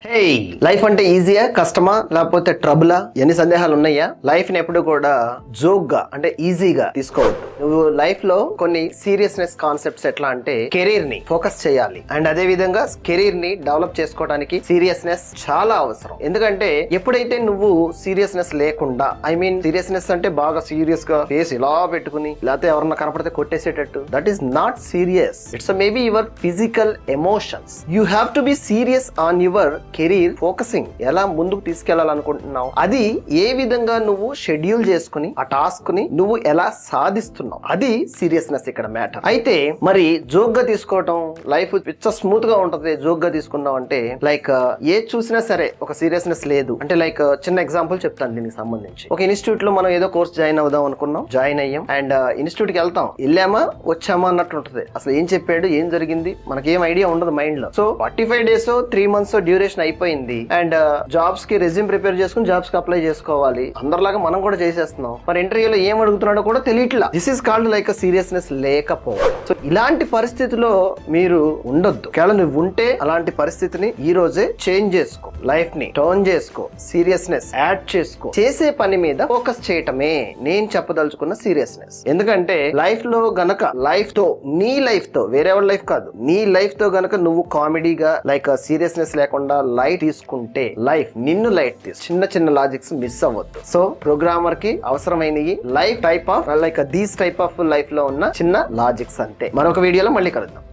హే, life అంటే ఈజీయా కష్టమా లేకపోతే ట్రబులా ఎన్ని సందేహాలు ఉన్నాయా? లైఫ్ ని ఎప్పుడు కూడా జోక్ గా అంటే ఈజీగా తీసుకోవద్దు. నువ్వు లైఫ్ లో కొన్ని సీరియస్నెస్ కాన్సెప్ట్స్ ఎట్లా అంటే కెరీర్ ని ఫోకస్ చేయాలి అండ్ అదే విధంగా కెరీర్ ని డెవలప్ చేసుకోవడానికి సీరియస్నెస్ చాలా అవసరం. ఎందుకంటే ఎప్పుడైతే నువ్వు సీరియస్నెస్ లేకుండా సీరియస్నెస్ అంటే బాగా సీరియస్ గా ఫేస్ ఇలా పెట్టుకుని లేకపోతే ఎవరన్నా కనపడితే కొట్టేసేటట్టు, that is not serious. It's maybe your physical emotions. You have to be serious on your career focusing. ఎలా ముందుకు తీసుకెళ్లాలనుకుంటున్నావు, అది ఏ విధంగా నువ్వు షెడ్యూల్ చేసుకుని ఆ టాస్క్ ని నువ్వు ఎలా సాధిస్తున్నావు, అది సీరియస్నెస్ ఇక్కడ మ్యాటర్. అయితే మరి జోక్ గా తీసుకోవటం, లైఫ్ పిచ్చ స్మూత్ గా ఉంటది జోక్ గా తీసుకున్నావు అంటే లైక్ ఏ చూసినా సరే ఒక సీరియస్నెస్ లేదు అంటే లైక్ చిన్న ఎగ్జాంపుల్ చెప్తాను దీనికి సంబంధించి. ఒక ఇన్స్టిట్యూట్ లో మనం ఏదో కోర్స్ జాయిన్ అవుదాం అనుకున్నాం, జాయిన్ అయ్యాం అండ్ ఇన్స్టిట్యూట్ కి వెళ్తాం, వెళ్ళామా వచ్చామా అన్నట్టు ఉంటది. అసలు ఏం చెప్పాడు ఏం జరిగింది మనకేం ఐడియా ఉండదు మైండ్ లో. సో 45 days 3 months డ్యూరేషన్ అయిపోయింది అండ్ జాబ్స్ కి రెజ్యూమ్ ప్రిపేర్ చేసుకుని జాబ్స్ కి అప్లై చేసుకోవాలి. అందరిలాగా మనం కూడా చేసేస్తున్నాం. మరి ఇంటర్వ్యూలో ఏం అడుగుతున్నాడో కూడా తెలియట్లా. This is called like seriousness లేకపోవడం. సో ఇలాంటి పరిస్థితిలో మీరు ఉండొద్దు. ఒకవేళ నువ్వు ఉంటే అలాంటి పరిస్థితిని ఈ రోజే చేంజ్ చేసుకో, లైఫ్ ని టర్న్ చేసుకో, సీరియస్నెస్ యాడ్ చేసుకో. చేసే పని మీద ఫోకస్ చేయటమే నేను చెప్పదలుచుకున్న సీరియస్నెస్. ఎందుకంటే లైఫ్ లో గనక లైఫ్ తో నీ లైఫ్ తో వేరేవాళ్ళ లైఫ్ కాదు, నీ లైఫ్ తో గనక నువ్వు కామెడీగా లైక్ సీరియస్నెస్ లేకుండా లైట్ తీసుకుంటే లైఫ్ నిన్ను లైట్ తీసు. చిన్న చిన్న లాజిక్స్ మిస్ అవ్వద్దు. సో ప్రోగ్రామర్ కి అవసరమైనవి life type of like these type of life లో ఉన్న చిన్న లాజిక్స్ అంతే. మరొక వీడియోలో మళ్ళీ కలుద్దాం.